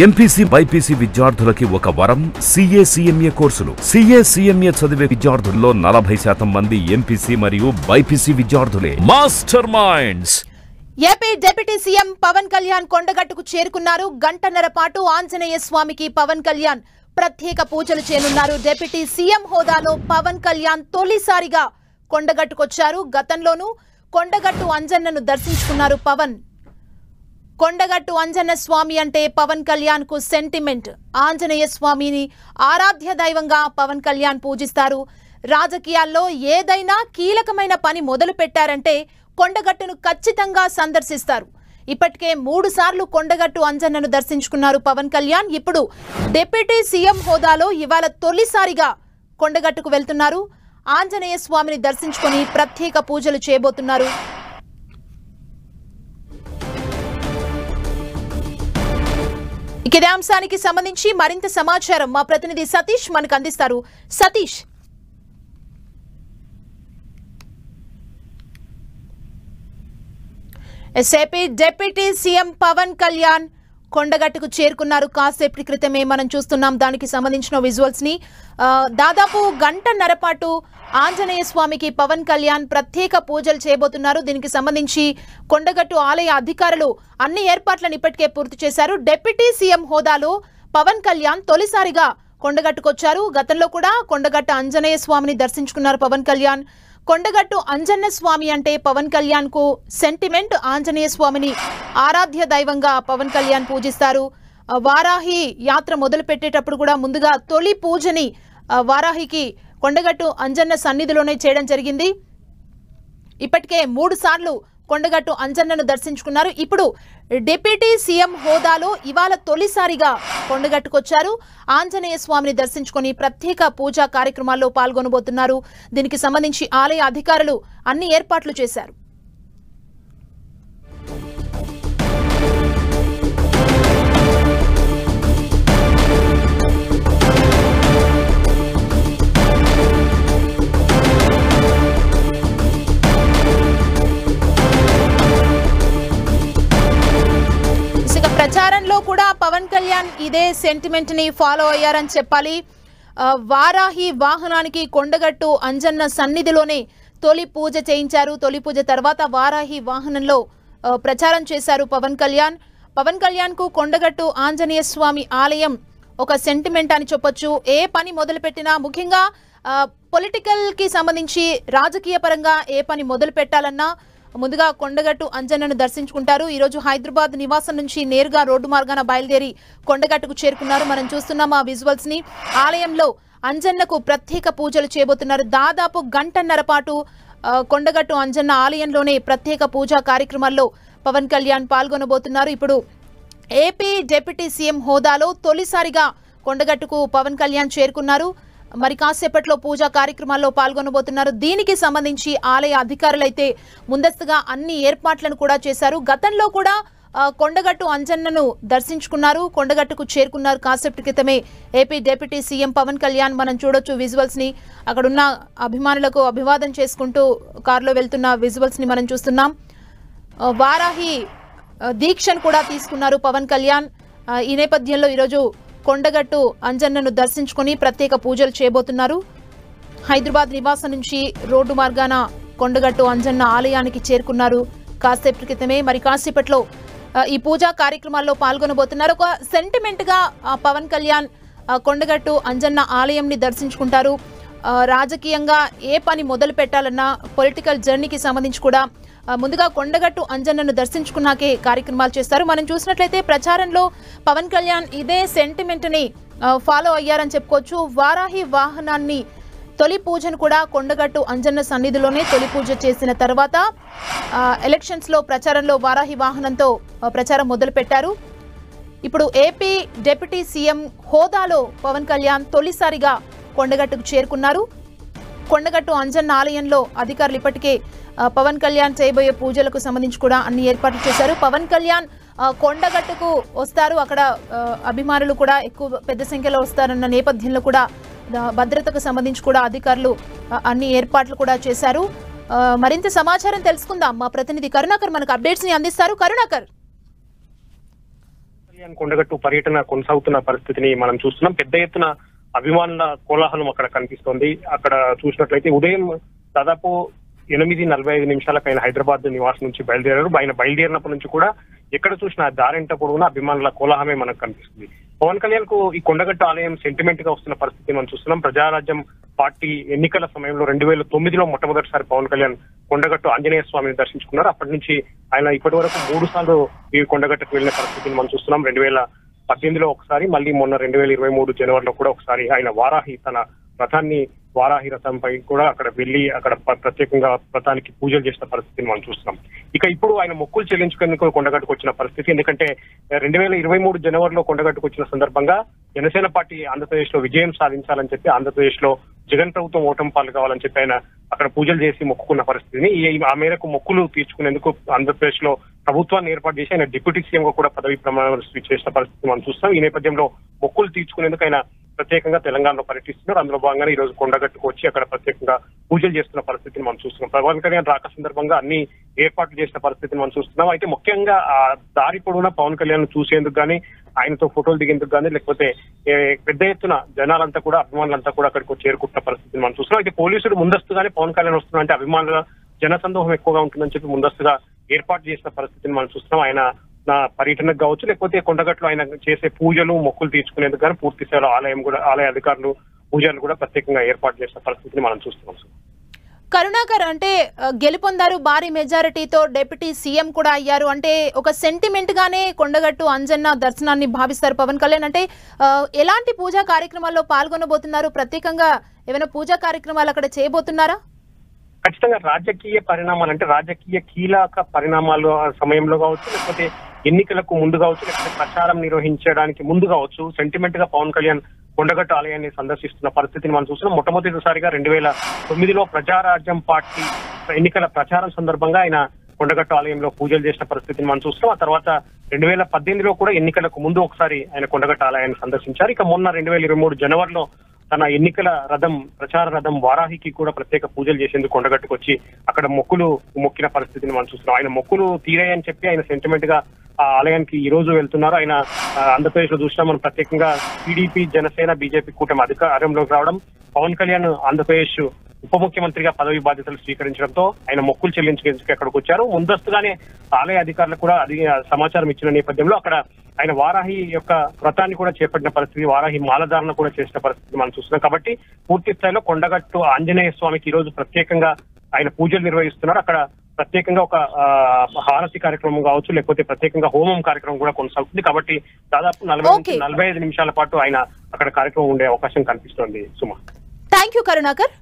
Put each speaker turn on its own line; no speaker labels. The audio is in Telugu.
ఎంపీసీ బైపీసీ విద్యార్థులకి ఒక వరం సీఏ సీఎంఏ కోర్సులు. సీఏ సీఎంఏ చదివే విద్యార్థుల్లో 40% మంది ఎంపీసీ మరియు బైపీసీ విద్యార్థులే. Master Minds.
AP deputy CM Pawan Kalyan కొండగట్టుకు చేరుకున్నారు. గంటన్నర పాటు ఆంజనేయ స్వామికి పవన్ కళ్యాణ్ ప్రత్యేక పూజలు చేయనున్నారు. డిప్యూటీ సీఎం హోదాలో పవన్ కళ్యాణ్ తొలిసారిగా కొండగట్టుకొచ్చారు. గతంలోనూ కొండగట్టు అంజన్నను దర్శించుకున్నారు పవన్. కొండగట్టు అంజన్న స్వామి అంటే పవన్ కళ్యాణ్ కు సెంటిమెంట్. ఆంజనేయ స్వామిని ఆరాధ్య దైవంగా పవన్ కళ్యాణ్ పూజిస్తారు. రాజకీయాల్లో ఏదైనా కీలకమైన పని మొదలు పెట్టారంటే కొండగట్టును ఖచ్చితంగా సందర్శిస్తారు. ఇప్పటికే 3 సార్లు కొండగట్టు అంజన్నను దర్శించుకున్నారు పవన్ కళ్యాణ్. ఇప్పుడు డిప్యూటీ సీఎం హోదాలో ఇవాళ తొలిసారిగా కొండగట్టుకు వెళ్తున్నారు. ఆంజనేయ స్వామిని దర్శించుకొని ప్రత్యేక పూజలు చేయబోతున్నారు. ఇదే అంశానికి సంబంధించి మరింత సమాచారం మా ప్రతినిధి సతీష్ మనకు అందిస్తారు. Satish, AP deputy CM Pawan Kalyan కొండగట్టుకు చేరుకున్నారు. కాసేపటి క్రితమే మనం చూస్తున్నాం దానికి సంబంధించిన విజువల్స్ ని. దాదాపు గంటన్నర పాటు ఆంజనేయ స్వామికి పవన్ కళ్యాణ్ ప్రత్యేక పూజలు చేయబోతున్నారు. దీనికి సంబంధించి కొండగట్టు ఆలయ అధికారులు అన్ని ఏర్పాట్లను ఇప్పటికే పూర్తి చేశారు. డిప్యూటీ సీఎం హోదాలో పవన్ కళ్యాణ్ తొలిసారిగా కొండగట్టుకొచ్చారు. గతంలో కూడా కొండగట్టు ఆంజనేయ స్వామిని దర్శించుకున్నారు పవన్ కళ్యాణ్. కొండగట్టు అంజన్న స్వామి అంటే పవన్ కళ్యాణ్ కు సెంటిమెంట్. ఆంజనేయ స్వామిని ఆరాధ్య దైవంగా పవన్ కళ్యాణ్ పూజిస్తారు. వారాహి యాత్ర మొదలు పెట్టేటప్పుడు కూడా ముందుగా తొలి పూజని వారాహికి కొండగట్టు అంజన్న సన్నిధిలోనే చేయడం జరిగింది. ఇప్పటికే 3 సార్లు కొండగట్టు అంజన్నను దర్శించుకున్నారు. ఇప్పుడు డిప్యూటీ సీఎం హోదాలో ఇవాళ తొలిసారిగా కొండగట్టుకొచ్చారు. ఆంజనేయ స్వామిని దర్శించుకొని ప్రత్యేక పూజా కార్యక్రమాల్లో పాల్గొనబోతున్నారు. దీనికి సంబంధించి ఆలయ అధికారులు అన్ని ఏర్పాట్లు చేశారు. ప్రచారంలో కూడా పవన్ కళ్యాణ్ ఇదే సెంటిమెంట్ ని ఫాలో అయ్యారని చెప్పాలి. వారాహి వాహనానికి కొండగట్టు అంజన్న సన్నిధిలోనే తొలి పూజ చేయించారు. తొలి పూజ తర్వాత వారాహి వాహనంలో ప్రచారం చేశారు పవన్ కళ్యాణ్. పవన్ కళ్యాణ్ కు కొండగట్టు ఆంజనేయ స్వామి ఆలయం ఒక సెంటిమెంట్ అని చెప్పొచ్చు. ఏ పని మొదలు పెట్టినా, ముఖ్యంగా పొలిటికల్ కి సంబంధించి రాజకీయ పరంగా ఏ పని మొదలు పెట్టాలన్నా ముందుగా కొండగట్టు అంజన్నను దర్శించుకుంటారు. ఈరోజు హైదరాబాద్ నివాసం నుంచి నేరుగా రోడ్డు మార్గాన బయలుదేరి కొండగట్టుకు చేరుకున్నారు. మనం చూస్తున్నాం ఆ విజువల్స్ ని. ఆలయంలో అంజన్నకు ప్రత్యేక పూజలు చేయబోతున్నారు. దాదాపు గంటన్నర పాటు కొండగట్టు అంజన్న ఆలయంలోనే ప్రత్యేక పూజా కార్యక్రమాల్లో పవన్ కళ్యాణ్ పాల్గొనబోతున్నారు. ఇప్పుడు ఏపీ డిప్యూటీ సీఎం హోదాలో తొలిసారిగా కొండగట్టుకు పవన్ కళ్యాణ్ చేరుకున్నారు. మరి కాసేపట్లో పూజా కార్యక్రమాల్లో పాల్గొనబోతున్నారు. దీనికి సంబంధించి ఆలయ అధికారులైతే ముందస్తుగా అన్ని ఏర్పాట్లను కూడా చేశారు. గతంలో కూడా కొండగట్టు అంజన్నను దర్శించుకున్నారు, కొండగట్టుకు చేరుకున్నారు. కాసేపటి క్రితమే AP deputy CM Pawan Kalyan మనం చూడొచ్చు విజువల్స్ ని. అక్కడున్న అభిమానులకు అభివాదం చేసుకుంటూ కారులో వెళ్తున్న విజువల్స్ ని మనం చూస్తున్నాం. వారాహి దీక్షను కూడా తీసుకున్నారు పవన్ kళ్యాణ్. ఈ నేపథ్యంలో ఈరోజు కొండగట్టు అంజన్నను దర్శించుకొని ప్రత్యేక పూజలు చేయబోతున్నారు. హైదరాబాద్ నివాసం నుంచి రోడ్డు మార్గాన కొండగట్టు అంజన్న ఆలయానికి చేరుకున్నారు కాసేపటి క్రితమే. మరి కాసేపట్లో ఈ పూజా కార్యక్రమాల్లో పాల్గొనబోతున్నారు. ఒక సెంటిమెంట్ గా పవన్ కళ్యాణ్ కొండగట్టు అంజన్న ఆలయంని దర్శించుకుంటారు. రాజకీయంగా ఏ పని మొదలు పెట్టాలన్నా పొలిటికల్ జర్నీకి సంబంధించి కూడా ముందుగా కొండగట్టు అంజన్నను దర్శించుకున్నాకే కార్యక్రమాలు చేస్తారు. మనం చూసినట్లయితే ప్రచారంలో పవన్ కళ్యాణ్ ఇదే సెంటిమెంట్ ని ఫాలో అయ్యారని చెప్పుకోవచ్చు. వారాహి వాహనాన్ని తొలి పూజను కూడా కొండగట్టు అంజన్న సన్నిధిలోనే తొలి పూజ చేసిన తర్వాత ఎలక్షన్స్ లో ప్రచారంలో వారాహి వాహనంతో ప్రచారం మొదలు పెట్టారు. ఇప్పుడు ఏపీ డిప్యూటీ సీఎం హోదాలో పవన్ కళ్యాణ్ తొలిసారిగా కొండగట్టుకు చేరుకున్నారు. కొండగట్టు అంజన్న ఆలయంలో అధికారులు ఇప్పటికే పవన్ కళ్యాణ్ చేయబోయే పూజలకు సంబంధించి కూడా అన్ని ఏర్పాట్లు చేశారు. పవన్ కళ్యాణ్ కొండగట్టుకు వస్తారు, అక్కడ అభిమానులు కూడా ఎక్కువ పెద్ద సంఖ్యలో వస్తారన్న నేపథ్యంలో కూడా భద్రతకు సంబంధించి కూడా అధికారులు అన్ని ఏర్పాట్లు కూడా చేశారు. మరింత సమాచారం తెలుసుకుందాం. మా ప్రతినిధి కరుణాకర్ మనకు అప్డేట్స్ ని అందిస్తారు. కరుణాకర్,
కొండగట్టు పర్యటన కొనసాగుతున్న పరిస్థితిని మనం చూస్తున్నాం. పెద్ద ఎత్తున అభిమానుల కోలాహలం అక్కడ కనిపిస్తోంది. అక్కడ చూసినట్లయితే ఉదయం దాదాపు 8:45 ఆయన హైదరాబాద్ నివాసం నుంచి బయలుదేరారు. ఆయన బయలుదేరినప్పటి నుంచి కూడా ఎక్కడ చూసినా దారింట పొడవునా అభిమానుల కోలాహలమే మనకు కనిపిస్తుంది. పవన్ కళ్యాణ్ కు ఈ కొండగట్టు ఆలయం సెంటిమెంట్ గా వస్తున్న పరిస్థితి మనం చూస్తున్నాం. ప్రజారాజ్యం పార్టీ ఎన్నికల సమయంలో 2009లో మొట్టమొదటిసారి పవన్ కళ్యాణ్ కొండగట్టు ఆంజనేయ స్వామిని దర్శించుకున్నారు. అప్పటి నుంచి ఆయన ఇప్పటి వరకు 3 సార్లు ఈ కొండగట్టుకు వెళ్లిన పరిస్థితిని మనం చూస్తున్నాం. 2018లో ఒకసారి, మళ్ళీ మొన్న 2023 జనవరిలో కూడా ఒకసారి ఆయన వారాహి తన రథాన్ని వారాహి రథంపై కూడా అక్కడ వెళ్లి అక్కడ ప్రత్యేకంగా రథానికి పూజలు చేసిన పరిస్థితిని మనం చూస్తున్నాం. ఇక ఇప్పుడు ఆయన మొక్కులు చెల్లించుకునేందుకు కొండగట్టుకు వచ్చిన పరిస్థితి. ఎందుకంటే 2023 జనవరిలో కొండగట్టుకు వచ్చిన సందర్భంగా జనసేన పార్టీ ఆంధ్రప్రదేశ్ లో విజయం సాధించాలని చెప్పి, ఆంధ్రప్రదేశ్ లో జగన్ ప్రభుత్వం ఓటమి పాలు కావాలని చెప్పి ఆయన అక్కడ పూజలు చేసి మొక్కుకున్న పరిస్థితిని, ఆ మేరకు మొక్కులు తీర్చుకునేందుకు ఆంధ్రప్రదేశ్ లో ప్రభుత్వాన్ని ఏర్పాటు చేసి ఆయన డిప్యూటీ సీఎం గా కూడా పదవి ప్రమాణం చేసిన పరిస్థితి మనం చూస్తాం. ఈ నేపథ్యంలో మొక్కులు తీర్చుకునేందుకు ఆయన ప్రత్యేకంగా తెలంగాణలో పర్యటిస్తున్నారు. అందులో భాగంగానే ఈ రోజు కొండగట్టుకు వచ్చి అక్కడ ప్రత్యేకంగా పూజలు చేస్తున్న పరిస్థితిని మనం చూస్తున్నాం. పవన్ కళ్యాణ్ రాక సందర్భంగా అన్ని ఏర్పాట్లు చేసిన పరిస్థితిని మనం చూస్తున్నాం. అయితే ముఖ్యంగా ఆ దారి పొడవునా పవన్ కళ్యాణ్ చూసేందుకు గానీ, ఆయనతో ఫోటోలు దిగేందుకు గానీ, లేకపోతే పెద్ద ఎత్తున జనాలంతా కూడా అభిమానులంతా కూడా అక్కడికి చేరుకుంటున్న పరిస్థితిని మనం చూస్తున్నాం. అయితే పోలీసులు ముందస్తుగానే పవన్ కళ్యాణ్ వస్తున్నారంటే అభిమానుల జనసందోహం ఎక్కువగా ఉంటుందని చెప్పి ముందస్తుగా ఏర్పాటు చేసిన పరిస్థితిని మనం చూస్తున్నాం. ఆయన పర్యటనకు కావచ్చు, లేకపోతే కొండగట్లో ఆయన చేసే పూజలు మొక్కులు తీర్చుకునేందుకు కానీ పూర్తి స్థాయిలో ఆలయ అధికారులు పూజలు కూడా ప్రత్యేకంగా ఏర్పాటు చేసిన పరిస్థితిని మనం చూస్తున్నాం.
కరుణాకర్, అంటే గెలుపొందారు, భారీ మెజారిటీతో డిప్యూటీ సీఎం కూడా అయ్యారు. అంటే ఒక సెంటిమెంట్ గానే కొండగట్టు అంజన్న దర్శనాన్ని భావిస్తారు పవన్ కళ్యాణ్. అంటే ఎలాంటి పూజా కార్యక్రమాల్లో పాల్గొనబోతున్నారు? ప్రత్యేకంగా ఏమైనా పూజా కార్యక్రమాలు అక్కడ చేయబోతున్నారా?
ఖచ్చితంగా రాజకీయ పరిణామాలు, అంటే రాజకీయ కీలక పరిణామాలు సమయంలో కావచ్చు, లేకపోతే ఎన్నికలకు ముందు కావచ్చు, లేకపోతే ప్రచారం నిర్వహించడానికి ముందు కావచ్చు, సెంటిమెంట్ గా పవన్ కళ్యాణ్ కొండగట్టు ఆలయాన్ని సందర్శిస్తున్న పరిస్థితిని మనం చూస్తున్నాం. మొట్టమొదటిసారిగా 2009లో ప్రజారాజ్యం పార్టీ ఎన్నికల ప్రచారం సందర్భంగా ఆయన కొండగట్టు ఆలయంలో పూజలు చేసిన పరిస్థితిని మనం చూస్తున్నాం. ఆ తర్వాత 2018లో కూడా ఎన్నికలకు ముందు ఒకసారి ఆయన కొండగట్టు ఆలయాన్ని సందర్శించారు. ఇక మొన్న 2023 జనవరిలో తన ఎన్నికల రథం, ప్రచార రథం వారాహికి కూడా ప్రత్యేక పూజలు చేసేందుకు కొండగట్టుకు వచ్చి అక్కడ మొక్కిన పరిస్థితిని మనం చూస్తున్నాం. ఆయన మొక్కులు తీరాయని చెప్పి ఆయన సెంటిమెంట్ గా ఆ ఆలయానికి ఈ రోజు వెళ్తున్నారు. ఆయన ఆంధ్రప్రదేశ్ లో చూసినా మనం ప్రత్యేకంగా టీడీపీ, జనసేన, బీజేపీ కూటమి అధికారంలోకి రావడం, పవన్ కళ్యాణ్ ఆంధ్రప్రదేశ్ ఉప ముఖ్యమంత్రిగా పదవి బాధ్యతలు స్వీకరించడంతో ఆయన మొక్కులు చెల్లించేందుకు అక్కడికి వచ్చారు. ముందస్తుగానే ఆలయ అధికారులకు కూడా సమాచారం ఇచ్చిన నేపథ్యంలో అక్కడ ఆయన వారాహి యొక్క వ్రతాన్ని కూడా చేపట్టిన పరిస్థితి, వారాహి మాలధారణ కూడా చేసిన పరిస్థితి మనం చూస్తున్నాం. కాబట్టి పూర్తి స్థాయిలో కొండగట్టు ఆంజనేయ స్వామికి ఈ రోజు ప్రత్యేకంగా ఆయన పూజలు నిర్వహిస్తున్నారు. అక్కడ ప్రత్యేకంగా ఒక హారతి కార్యక్రమం కావచ్చు, లేకపోతే ప్రత్యేకంగా హోమం కార్యక్రమం కూడా కొనసాగుతుంది. కాబట్టి దాదాపు 40-45 నిమిషాల పాటు ఆయన అక్కడ కార్యక్రమం ఉండే అవకాశం కనిపిస్తోంది. సుమా,
థ్యాంక్ యూ కరుణాకర్.